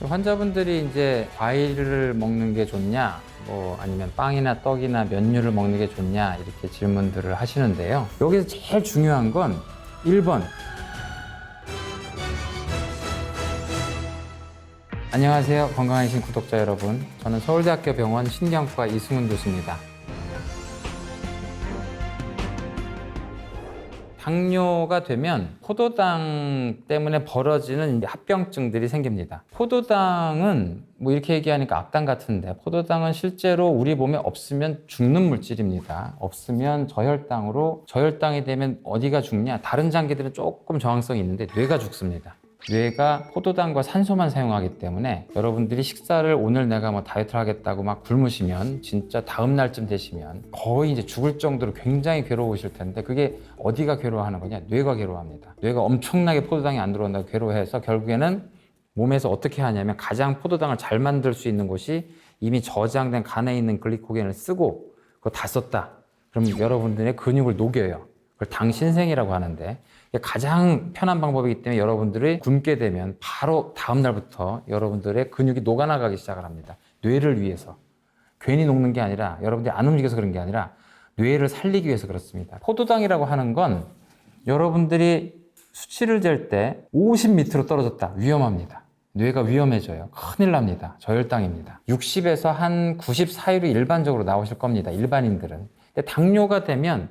환자분들이 이제 과일을 먹는 게 좋냐, 뭐 아니면 빵이나 떡이나 면류를 먹는 게 좋냐 이렇게 질문들을 하시는데요. 여기서 제일 중요한 건 1번. 안녕하세요, 건강하신 구독자 여러분. 저는 서울대학교 병원 신경과 이승훈 교수입니다. 당뇨가 되면 포도당 때문에 벌어지는 합병증들이 생깁니다. 포도당은 뭐 이렇게 얘기하니까 악당 같은데, 포도당은 실제로 우리 몸에 없으면 죽는 물질입니다. 없으면 저혈당으로, 저혈당이 되면 어디가 죽냐? 다른 장기들은 조금 저항성이 있는데 뇌가 죽습니다. 뇌가 포도당과 산소만 사용하기 때문에 여러분들이 식사를 오늘 내가 뭐 다이어트를 하겠다고 막 굶으시면 진짜 다음 날쯤 되시면 거의 이제 죽을 정도로 굉장히 괴로우실 텐데, 그게 어디가 괴로워하는 거냐? 뇌가 괴로워합니다. 뇌가 엄청나게 포도당이 안 들어온다고 괴로워해서 결국에는 몸에서 어떻게 하냐면, 가장 포도당을 잘 만들 수 있는 곳이 이미 저장된 간에 있는 글리코겐을 쓰고 그거 다 썼다. 그럼 여러분들의 근육을 녹여요. 그걸 당신생이라고 하는데, 가장 편한 방법이기 때문에 여러분들이 굶게 되면 바로 다음 날부터 여러분들의 근육이 녹아나가기 시작을 합니다. 뇌를 위해서. 괜히 녹는 게 아니라, 여러분들이 안 움직여서 그런 게 아니라 뇌를 살리기 위해서 그렇습니다. 포도당이라고 하는 건 여러분들이 수치를 잴 때 50 밑으로 떨어졌다. 위험합니다. 뇌가 위험해져요. 큰일 납니다. 저혈당입니다. 60에서 한 90 사이로 일반적으로 나오실 겁니다. 일반인들은. 근데 당뇨가 되면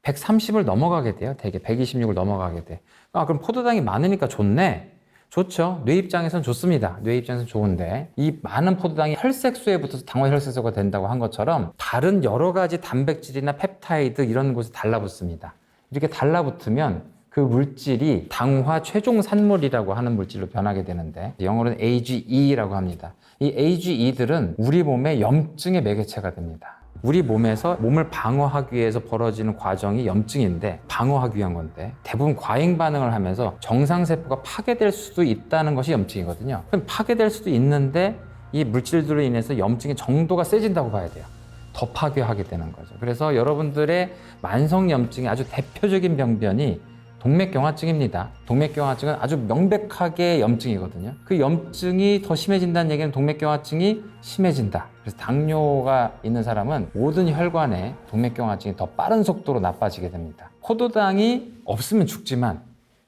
130을 넘어가게 돼요. 대개 126을 넘어가게 돼. 그럼 포도당이 많으니까 좋네. 좋죠. 뇌 입장에서는 좋습니다. 뇌 입장에서는 좋은데, 이 많은 포도당이 혈색소에 붙어서 당화혈색소가 된다고 한 것처럼 다른 여러 가지 단백질이나 펩타이드 이런 곳에 달라붙습니다. 이렇게 달라붙으면 그 물질이 당화 최종 산물이라고 하는 물질로 변하게 되는데, 영어로는 AGE라고 합니다. 이 AGE들은 우리 몸의 염증의 매개체가 됩니다. 우리 몸에서 몸을 방어하기 위해서 벌어지는 과정이 염증인데, 방어하기 위한 건데, 대부분 과잉 반응을 하면서 정상세포가 파괴될 수도 있다는 것이 염증이거든요. 그럼 파괴될 수도 있는데 이 물질들로 인해서 염증의 정도가 세진다고 봐야 돼요. 더 파괴하게 되는 거죠. 그래서 여러분들의 만성염증의 아주 대표적인 병변이 동맥경화증입니다. 동맥경화증은 아주 명백하게 염증이거든요. 그 염증이 더 심해진다는 얘기는 동맥경화증이 심해진다. 그래서 당뇨가 있는 사람은 모든 혈관에 동맥경화증이 더 빠른 속도로 나빠지게 됩니다. 포도당이 없으면 죽지만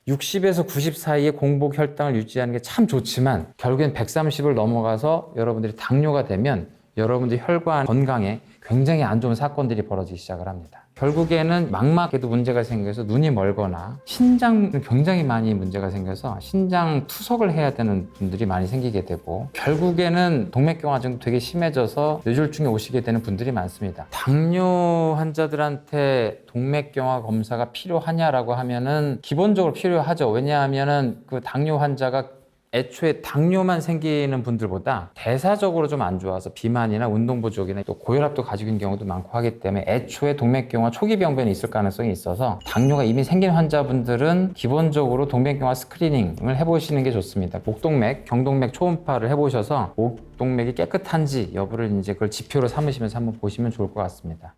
60에서 90 사이에 공복 혈당을 유지하는 게 참 좋지만, 결국엔 130을 넘어가서 여러분들이 당뇨가 되면 여러분들 혈관 건강에 굉장히 안 좋은 사건들이 벌어지기 시작을 합니다. 결국에는 망막에도 문제가 생겨서 눈이 멀거나, 신장 굉장히 많이 문제가 생겨서 신장 투석을 해야 되는 분들이 많이 생기게 되고, 결국에는 동맥경화증도 되게 심해져서 뇌졸중에 오시게 되는 분들이 많습니다. 당뇨 환자들한테 동맥경화 검사가 필요하냐라고 하면은 기본적으로 필요하죠. 왜냐하면은 그 당뇨 환자가 애초에 당뇨만 생기는 분들보다 대사적으로 좀 안 좋아서 비만이나 운동 부족이나 또 고혈압도 가지고 있는 경우도 많고 하기 때문에 애초에 동맥경화 초기 병변이 있을 가능성이 있어서, 당뇨가 이미 생긴 환자분들은 기본적으로 동맥경화 스크리닝을 해보시는 게 좋습니다. 목동맥, 경동맥 초음파를 해보셔서 목동맥이 깨끗한지 여부를 이제 그걸 지표로 삼으시면서 한번 보시면 좋을 것 같습니다.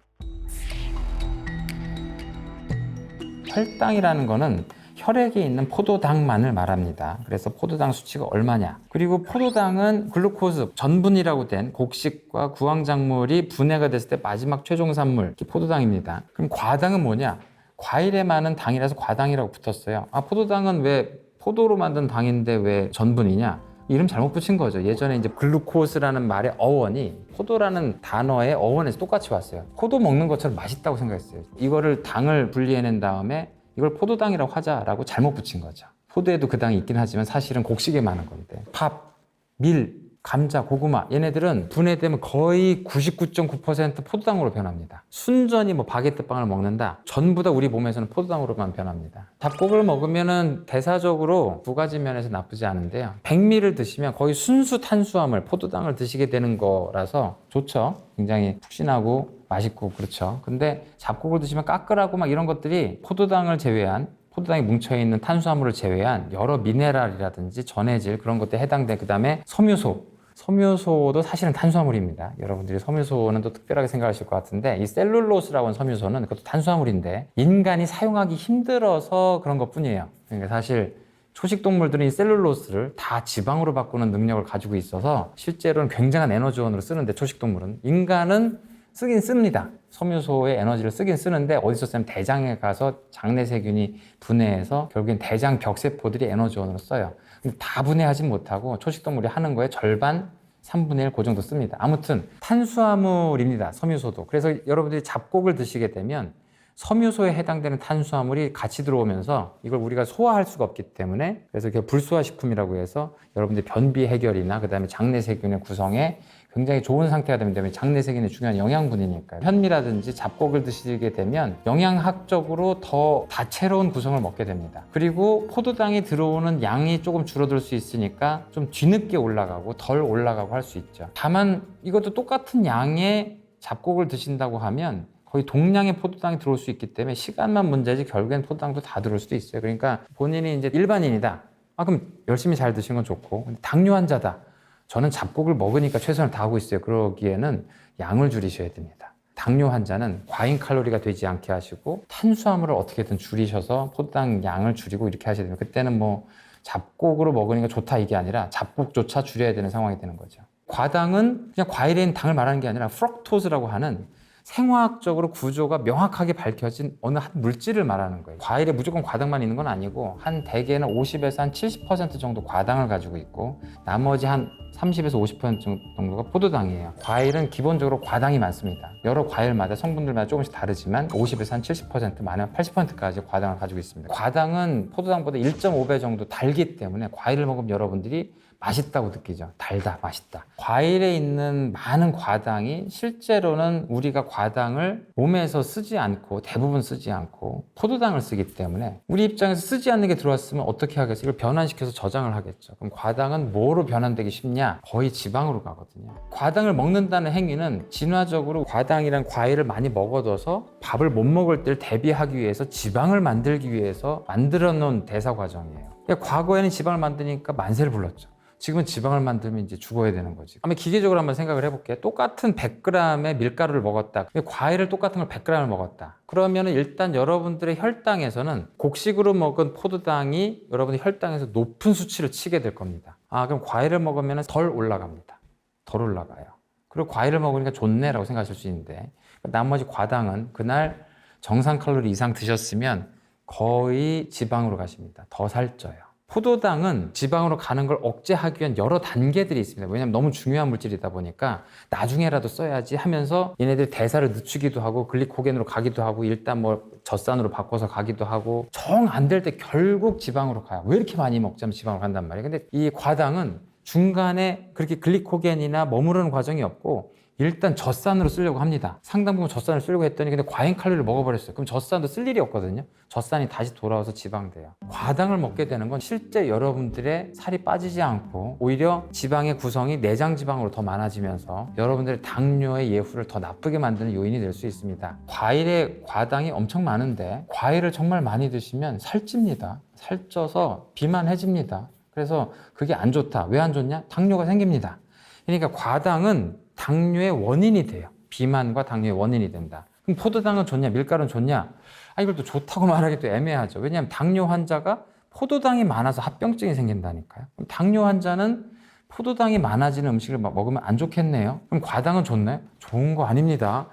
혈당이라는 거는 혈액에 있는 포도당만을 말합니다. 그래서 포도당 수치가 얼마냐. 그리고 포도당은 글루코즈, 전분이라고 된 곡식과 구황작물이 분해가 됐을 때 마지막 최종 산물, 포도당입니다. 그럼 과당은 뭐냐? 과일에 많은 당이라서 과당이라고 붙었어요. 포도당은 왜 포도로 만든 당인데 왜 전분이냐? 이름 잘못 붙인 거죠. 예전에 이제 글루코스라는 말의 어원이 포도라는 단어의 어원에서 똑같이 왔어요. 포도 먹는 것처럼 맛있다고 생각했어요. 이거를 당을 분리해낸 다음에 이걸 포도당이라고 하자라고 잘못 붙인 거죠. 포도에도 그 당이 있긴 하지만 사실은 곡식에 많은 건데, 밥, 밀, 감자, 고구마, 얘네들은 분해되면 거의 99.9% 포도당으로 변합니다. 순전히 뭐 바게트 빵을 먹는다, 전부 다 우리 몸에서는 포도당으로만 변합니다. 잡곡을 먹으면은 대사적으로 두 가지 면에서 나쁘지 않은데요, 백미를 드시면 거의 순수 탄수화물, 포도당을 드시게 되는 거라서 좋죠. 굉장히 푹신하고 맛있고 그렇죠. 근데 잡곡을 드시면 까끌하고 막 이런 것들이 포도당을 제외한, 포도당이 뭉쳐있는 탄수화물을 제외한 여러 미네랄이라든지 전해질 그런 것들에 해당돼. 그 다음에 섬유소도 사실은 탄수화물입니다. 여러분들이 섬유소는 또 특별하게 생각하실 것 같은데, 이 셀룰로스라고 하는 섬유소는 그것도 탄수화물인데 인간이 사용하기 힘들어서 그런 것 뿐이에요. 그러니까 사실 초식 동물들은 이 셀룰로스를 다 지방으로 바꾸는 능력을 가지고 있어서 실제로는 굉장한 에너지원으로 쓰는데, 초식 동물은, 인간은 쓰긴 씁니다. 섬유소의 에너지를 쓰긴 쓰는데 어디서 쓰냐면 대장에 가서 장내 세균이 분해해서 결국엔 대장 벽세포들이 에너지원으로 써요. 근데 다 분해하진 못하고 초식 동물이 하는 거에 절반, 3분의 1 그 정도 씁니다. 아무튼 탄수화물입니다, 섬유소도. 그래서 여러분들이 잡곡을 드시게 되면 섬유소에 해당되는 탄수화물이 같이 들어오면서 이걸 우리가 소화할 수가 없기 때문에, 그래서 불소화식품이라고 해서 여러분들이 변비 해결이나 그다음에 장내 세균의 구성에 굉장히 좋은 상태가 되기 때문에, 장내 세균의 중요한 영양분이니까요. 현미라든지 잡곡을 드시게 되면 영양학적으로 더 다채로운 구성을 먹게 됩니다. 그리고 포도당이 들어오는 양이 조금 줄어들 수 있으니까 좀 뒤늦게 올라가고 덜 올라가고 할 수 있죠. 다만 이것도 똑같은 양의 잡곡을 드신다고 하면 거의 동량의 포도당이 들어올 수 있기 때문에 시간만 문제지 결국엔 포도당도 다 들어올 수도 있어요. 그러니까 본인이 이제 일반인이다, 그럼 열심히 잘 드시는 건 좋고, 근데 당뇨 환자다, 저는 잡곡을 먹으니까 최선을 다하고 있어요, 그러기에는 양을 줄이셔야 됩니다. 당뇨 환자는 과잉 칼로리가 되지 않게 하시고 탄수화물을 어떻게든 줄이셔서 포도당 양을 줄이고 이렇게 하셔야 됩니다. 그때는 뭐 잡곡으로 먹으니까 좋다 이게 아니라 잡곡조차 줄여야 되는 상황이 되는 거죠. 과당은 그냥 과일에 있는 당을 말하는 게 아니라 프럭토즈라고 하는 생화학적으로 구조가 명확하게 밝혀진 어느 한 물질을 말하는 거예요. 과일에 무조건 과당만 있는 건 아니고 한 대개는 50에서 한 70% 정도 과당을 가지고 있고 나머지 한 30에서 50% 정도가 포도당이에요. 과일은 기본적으로 과당이 많습니다. 여러 과일마다 성분들마다 조금씩 다르지만 50에서 한 70%, 많으면 80%까지 과당을 가지고 있습니다. 과당은 포도당보다 1.5배 정도 달기 때문에 과일을 먹으면 여러분들이 맛있다고 느끼죠. 달다, 맛있다. 과일에 있는 많은 과당이 실제로는 우리가 과당을 몸에서 쓰지 않고, 대부분 쓰지 않고 포도당을 쓰기 때문에 우리 입장에서 쓰지 않는 게 들어왔으면 어떻게 하겠어요? 이걸 변환시켜서 저장을 하겠죠. 그럼 과당은 뭐로 변환되기 쉽냐? 거의 지방으로 가거든요. 과당을 먹는다는 행위는 진화적으로 과당이란 과일을 많이 먹어둬서 밥을 못 먹을 때를 대비하기 위해서 지방을 만들기 위해서 만들어 놓은 대사 과정이에요. 과거에는 지방을 만드니까 만세를 불렀죠. 지금은 지방을 만들면 이제 죽어야 되는 거지. 한번 기계적으로 한번 생각을 해볼게요. 똑같은 100g의 밀가루를 먹었다. 과일을 똑같은 걸 100g을 먹었다. 그러면 일단 여러분들의 혈당에서는 곡식으로 먹은 포도당이 여러분의 혈당에서 높은 수치를 치게 될 겁니다. 그럼 과일을 먹으면 덜 올라갑니다. 덜 올라가요. 그리고 과일을 먹으니까 좋네라고 생각하실 수 있는데, 나머지 과당은 그날 정상 칼로리 이상 드셨으면 거의 지방으로 가십니다. 더 살쪄요. 포도당은 지방으로 가는 걸 억제하기 위한 여러 단계들이 있습니다. 왜냐하면 너무 중요한 물질이다 보니까 나중에라도 써야지 하면서 얘네들 대사를 늦추기도 하고 글리코겐으로 가기도 하고 일단 뭐 젖산으로 바꿔서 가기도 하고 정 안 될 때 결국 지방으로 가요. 왜 이렇게 많이 먹자면 지방으로 간단 말이에요. 근데 이 과당은 중간에 그렇게 글리코겐이나 머무르는 과정이 없고 일단 젖산으로 쓰려고 합니다. 상당 부분 젖산을 쓰려고 했더니 근데 과잉 칼로리를 먹어버렸어요. 그럼 젖산도 쓸 일이 없거든요. 젖산이 다시 돌아와서 지방돼요. 과당을 먹게 되는 건 실제 여러분들의 살이 빠지지 않고 오히려 지방의 구성이 내장 지방으로 더 많아지면서 여러분들의 당뇨의 예후를 더 나쁘게 만드는 요인이 될 수 있습니다. 과일에 과당이 엄청 많은데 과일을 정말 많이 드시면 살찝니다. 살쪄서 비만해집니다. 그래서 그게 안 좋다. 왜 안 좋냐? 당뇨가 생깁니다. 그러니까 과당은 당뇨의 원인이 돼요. 비만과 당뇨의 원인이 된다. 그럼 포도당은 좋냐? 밀가루는 좋냐? 이걸 또 좋다고 말하기 또 애매하죠. 왜냐하면 당뇨 환자가 포도당이 많아서 합병증이 생긴다니까요. 그럼 당뇨 환자는 포도당이 많아지는 음식을 먹으면 안 좋겠네요. 그럼 과당은 좋나요? 좋은 거 아닙니다.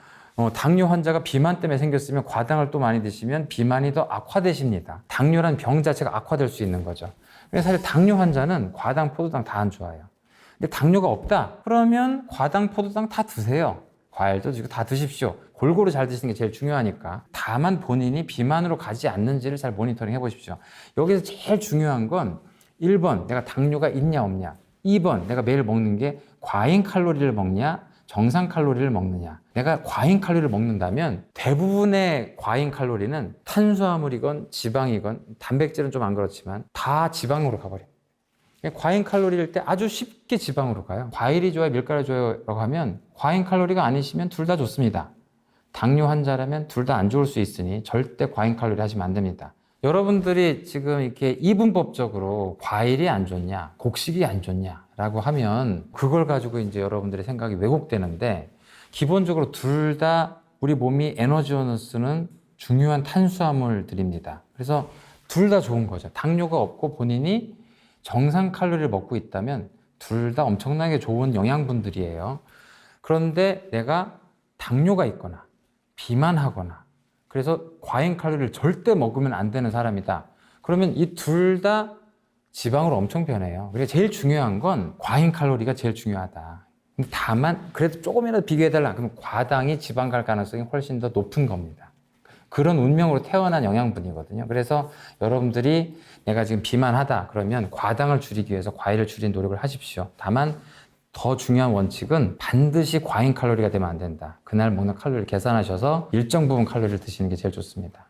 당뇨 환자가 비만 때문에 생겼으면 과당을 또 많이 드시면 비만이 더 악화되십니다. 당뇨란 병 자체가 악화될 수 있는 거죠. 그래서 사실 당뇨 환자는 과당, 포도당 다 안 좋아요. 근데 당뇨가 없다? 그러면 과당, 포도당 다 드세요. 과일도 드시고 다 드십시오. 골고루 잘 드시는 게 제일 중요하니까. 다만 본인이 비만으로 가지 않는지를 잘 모니터링 해보십시오. 여기서 제일 중요한 건 1번, 내가 당뇨가 있냐 없냐. 2번, 내가 매일 먹는 게 과잉 칼로리를 먹냐 정상 칼로리를 먹느냐. 내가 과잉 칼로리를 먹는다면 대부분의 과잉 칼로리는 탄수화물이건 지방이건 단백질은 좀 안 그렇지만 다 지방으로 가버립니다. 과잉 칼로리일 때 아주 쉽게 지방으로 가요. 과일이 좋아요, 밀가루 좋아요라고 하면 과잉 칼로리가 아니시면 둘 다 좋습니다. 당뇨 환자라면 둘 다 안 좋을 수 있으니 절대 과잉 칼로리 하시면 안 됩니다. 여러분들이 지금 이렇게 이분법적으로 과일이 안 좋냐, 곡식이 안 좋냐라고 하면 그걸 가지고 이제 여러분들의 생각이 왜곡되는데, 기본적으로 둘 다 우리 몸이 에너지원을 쓰는 중요한 탄수화물들입니다. 그래서 둘 다 좋은 거죠. 당뇨가 없고 본인이 정상 칼로리를 먹고 있다면 둘 다 엄청나게 좋은 영양분들이에요. 그런데 내가 당뇨가 있거나 비만하거나 그래서 과잉 칼로리를 절대 먹으면 안 되는 사람이다. 그러면 이 둘 다 지방으로 엄청 변해요. 그래서 제일 중요한 건 과잉 칼로리가 제일 중요하다. 다만 그래도 조금이라도 비교해달라. 그러면 과당이 지방 갈 가능성이 훨씬 더 높은 겁니다. 그런 운명으로 태어난 영양분이거든요. 그래서 여러분들이 내가 지금 비만하다 그러면 과당을 줄이기 위해서 과일을 줄이는 노력을 하십시오. 다만 더 중요한 원칙은 반드시 과잉 칼로리가 되면 안 된다. 그날 먹는 칼로리를 계산하셔서 일정 부분 칼로리를 드시는 게 제일 좋습니다.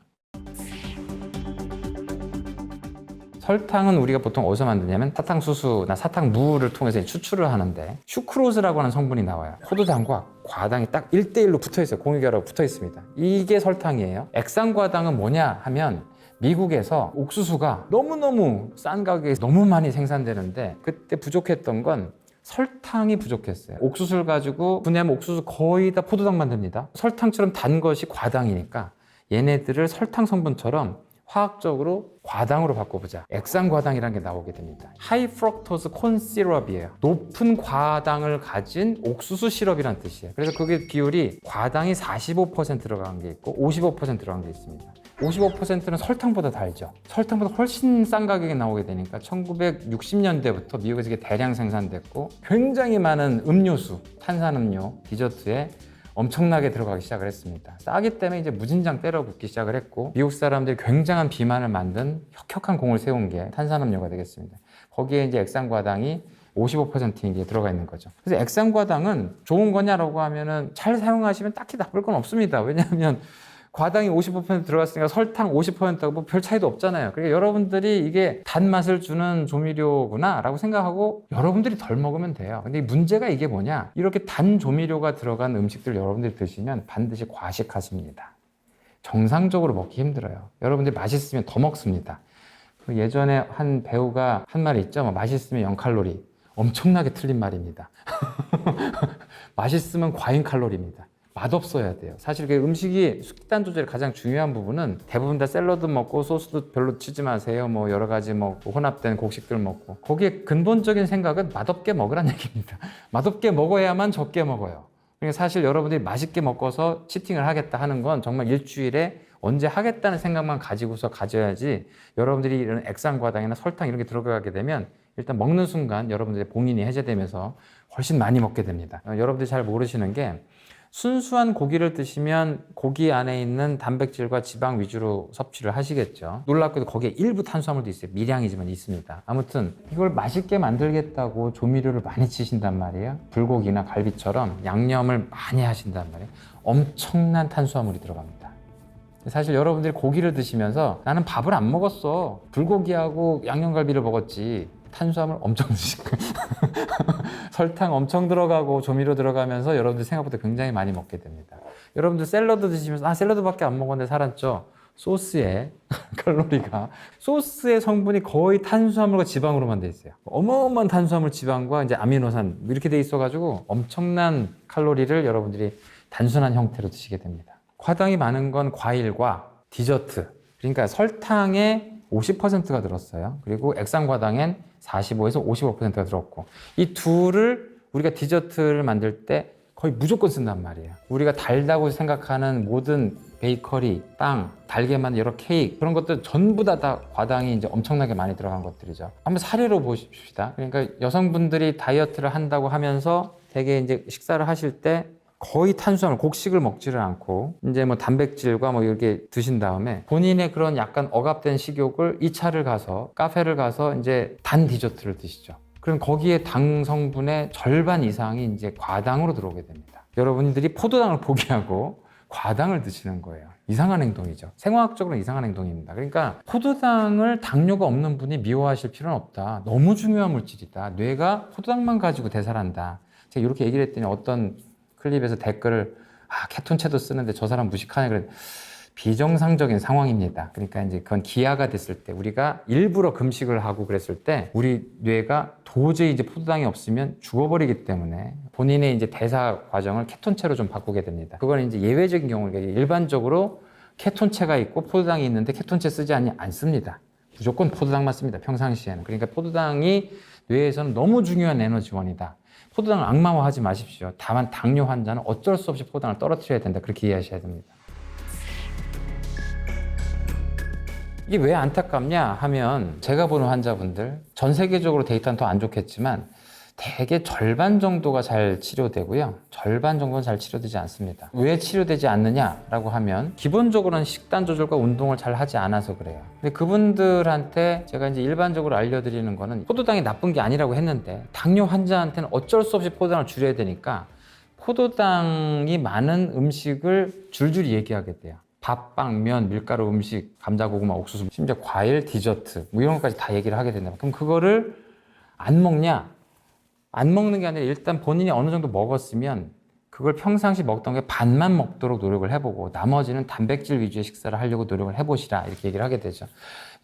설탕은 우리가 보통 어디서 만드냐면 사탕수수나 사탕무를 통해서 추출을 하는데 슈크로즈라고 하는 성분이 나와요. 포도당과 과당이 딱 1대1로 붙어 있어요. 공유결하고 붙어 있습니다. 이게 설탕이에요. 액상과당은 뭐냐 하면 미국에서 옥수수가 너무너무 싼 가격에 너무 많이 생산되는데 그때 부족했던 건 설탕이 부족했어요. 옥수수를 가지고 분해하면 옥수수 거의 다 포도당 만듭니다. 설탕처럼 단 것이 과당이니까 얘네들을 설탕 성분처럼 화학적으로 과당으로 바꿔보자. 액상과당이라는 게 나오게 됩니다. 하이 프럭토스 콘 시럽이에요. 높은 과당을 가진 옥수수 시럽이라는 뜻이에요. 그래서 그게 비율이 과당이 45% 들어간 게 있고 55% 들어간 게 있습니다. 55%는 설탕보다 달죠. 설탕보다 훨씬 싼 가격에 나오게 되니까 1960년대부터 미국에서 이게 대량 생산됐고 굉장히 많은 음료수, 탄산음료, 디저트에 엄청나게 들어가기 시작을 했습니다. 싸기 때문에 이제 무진장 때려 붓기 시작을 했고 미국 사람들이 굉장한 비만을 만든 혁혁한 공을 세운 게 탄산음료가 되겠습니다. 거기에 이제 액상과당이 55%인 게 들어가 있는 거죠. 그래서 액상과당은 좋은 거냐라고 하면은 잘 사용하시면 딱히 나쁠 건 없습니다. 왜냐하면 과당이 55% 들어갔으니까 설탕 50%하고 뭐 별 차이도 없잖아요. 그러니까 여러분들이 이게 단맛을 주는 조미료구나 라고 생각하고 여러분들이 덜 먹으면 돼요. 근데 문제가 이게 뭐냐, 이렇게 단 조미료가 들어간 음식들 여러분들이 드시면 반드시 과식하십니다. 정상적으로 먹기 힘들어요. 여러분들이 맛있으면 더 먹습니다. 예전에 한 배우가 한 말이 있죠. 맛있으면 0칼로리. 엄청나게 틀린 말입니다. 맛있으면 과잉 칼로리입니다. 맛없어야 돼요. 사실 그 음식이 식단 조절의 가장 중요한 부분은 대부분 다 샐러드 먹고 소스도 별로 치지 마세요. 뭐 여러 가지 뭐 혼합된 곡식들 먹고, 거기에 근본적인 생각은 맛없게 먹으란 얘기입니다. 맛없게 먹어야만 적게 먹어요. 그러니까 사실 여러분들이 맛있게 먹어서 치팅을 하겠다 하는 건 정말 일주일에 언제 하겠다는 생각만 가지고서 가져야지, 여러분들이 이런 액상과당이나 설탕 이런 게 들어가게 되면 일단 먹는 순간 여러분들의 봉인이 해제되면서 훨씬 많이 먹게 됩니다. 여러분들이 잘 모르시는 게, 순수한 고기를 드시면 고기 안에 있는 단백질과 지방 위주로 섭취를 하시겠죠. 놀랍게도 거기에 일부 탄수화물도 있어요. 미량이지만 있습니다. 아무튼 이걸 맛있게 만들겠다고 조미료를 많이 치신단 말이에요. 불고기나 갈비처럼 양념을 많이 하신단 말이에요. 엄청난 탄수화물이 들어갑니다. 사실 여러분들이 고기를 드시면서 나는 밥을 안 먹었어, 불고기하고 양념갈비를 먹었지, 탄수화물 엄청 드실 거예요. 설탕 엄청 들어가고 조미료 들어가면서 여러분들 생각보다 굉장히 많이 먹게 됩니다. 여러분들 샐러드 드시면서 샐러드밖에 안 먹었는데 살았죠? 소스의 칼로리가, 소스의 성분이 거의 탄수화물과 지방으로만 돼 있어요. 어마어마한 탄수화물, 지방과 이제 아미노산 이렇게 돼 있어가지고 엄청난 칼로리를 여러분들이 단순한 형태로 드시게 됩니다. 과당이 많은 건 과일과 디저트, 그러니까 설탕의 50%가 들었어요. 그리고 액상과당엔 45에서 55%가 들었고, 이 둘을 우리가 디저트를 만들 때 거의 무조건 쓴단 말이에요. 우리가 달다고 생각하는 모든 베이커리, 빵, 달게 만든 여러 케이크, 그런 것들 전부 다 과당이 이제 엄청나게 많이 들어간 것들이죠. 한번 사례로 보십시다. 그러니까 여성분들이 다이어트를 한다고 하면서 되게 이제 식사를 하실 때 거의 탄수화물, 곡식을 먹지를 않고 이제 뭐 단백질과 뭐 이렇게 드신 다음에 본인의 그런 약간 억압된 식욕을 2차를 가서 카페를 가서 이제 단 디저트를 드시죠. 그럼 거기에 당 성분의 절반 이상이 이제 과당으로 들어오게 됩니다. 여러분들이 포도당을 포기하고 과당을 드시는 거예요. 이상한 행동이죠. 생화학적으로 이상한 행동입니다. 그러니까 포도당을 당뇨가 없는 분이 미워하실 필요는 없다. 너무 중요한 물질이다. 뇌가 포도당만 가지고 대사한다. 제가 이렇게 얘기를 했더니 어떤 클립에서 댓글을 케톤체도 쓰는데 저 사람 무식하네, 그래. 비정상적인 상황입니다. 그러니까 이제 그건 기아가 됐을 때, 우리가 일부러 금식을 하고 그랬을 때 우리 뇌가 도저히 이제 포도당이 없으면 죽어버리기 때문에 본인의 이제 대사 과정을 케톤체로 좀 바꾸게 됩니다. 그건 이제 예외적인 경우에, 일반적으로 케톤체가 있고 포도당이 있는데 케톤체 쓰지 않습니다. 무조건 포도당만 씁니다. 평상시에는. 그러니까 포도당이 뇌에서는 너무 중요한 에너지원이다. 포도당을 악마화하지 마십시오. 다만 당뇨 환자는 어쩔 수 없이 포도당을 떨어뜨려야 된다. 그렇게 이해하셔야 됩니다. 이게 왜 안타깝냐 하면 제가 보는 환자분들, 전 세계적으로 데이터는 더 안 좋겠지만 대개 절반 정도가 잘 치료되고요. 절반 정도는 잘 치료되지 않습니다. 왜 치료되지 않느냐라고 하면 기본적으로는 식단 조절과 운동을 잘 하지 않아서 그래요. 근데 그분들한테 제가 이제 일반적으로 알려드리는 거는 포도당이 나쁜 게 아니라고 했는데 당뇨 환자한테는 어쩔 수 없이 포도당을 줄여야 되니까 포도당이 많은 음식을 줄줄이 얘기하게 돼요. 밥, 빵, 면, 밀가루 음식, 감자, 고구마, 옥수수, 심지어 과일, 디저트 뭐 이런 것까지 다 얘기를 하게 된다. 그럼 그거를 안 먹냐? 안 먹는 게 아니라 일단 본인이 어느 정도 먹었으면 그걸 평상시 먹던 게 반만 먹도록 노력을 해보고 나머지는 단백질 위주의 식사를 하려고 노력을 해보시라 이렇게 얘기를 하게 되죠.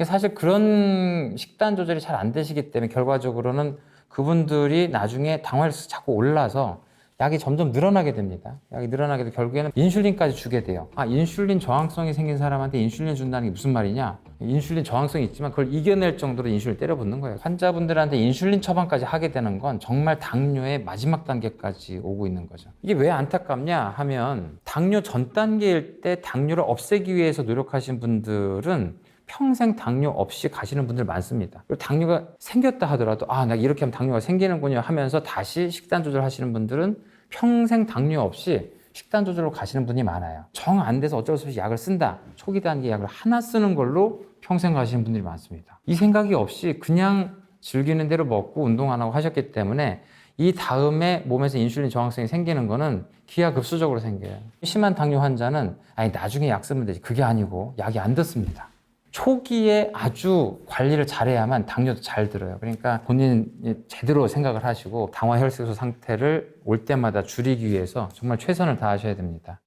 사실 그런 식단 조절이 잘 안 되시기 때문에 결과적으로는 그분들이 나중에 당화혈수 자꾸 올라서 약이 점점 늘어나게 됩니다. 약이 늘어나게 되면 결국에는 인슐린까지 주게 돼요. 인슐린 저항성이 생긴 사람한테 인슐린 준다는 게 무슨 말이냐? 인슐린 저항성이 있지만 그걸 이겨낼 정도로 인슐린 때려붓는 거예요. 환자분들한테 인슐린 처방까지 하게 되는 건 정말 당뇨의 마지막 단계까지 오고 있는 거죠. 이게 왜 안타깝냐 하면 당뇨 전 단계일 때 당뇨를 없애기 위해서 노력하신 분들은 평생 당뇨 없이 가시는 분들 많습니다. 그리고 당뇨가 생겼다 하더라도 나 이렇게 하면 당뇨가 생기는군요 하면서 다시 식단 조절하시는 분들은 평생 당뇨 없이 식단 조절로 가시는 분이 많아요. 정 안 돼서 어쩔 수 없이 약을 쓴다. 초기 단계 약을 하나 쓰는 걸로 평생 가시는 분들이 많습니다. 이 생각이 없이 그냥 즐기는 대로 먹고 운동 안 하고 하셨기 때문에 이 다음에 몸에서 인슐린 저항성이 생기는 거는 기하급수적으로 생겨요. 심한 당뇨 환자는 나중에 약 쓰면 되지. 그게 아니고 약이 안 듣습니다. 초기에 아주 관리를 잘해야만 당뇨도 잘 들어요. 그러니까 본인이 제대로 생각을 하시고 당화혈색소 상태를 올 때마다 줄이기 위해서 정말 최선을 다하셔야 됩니다.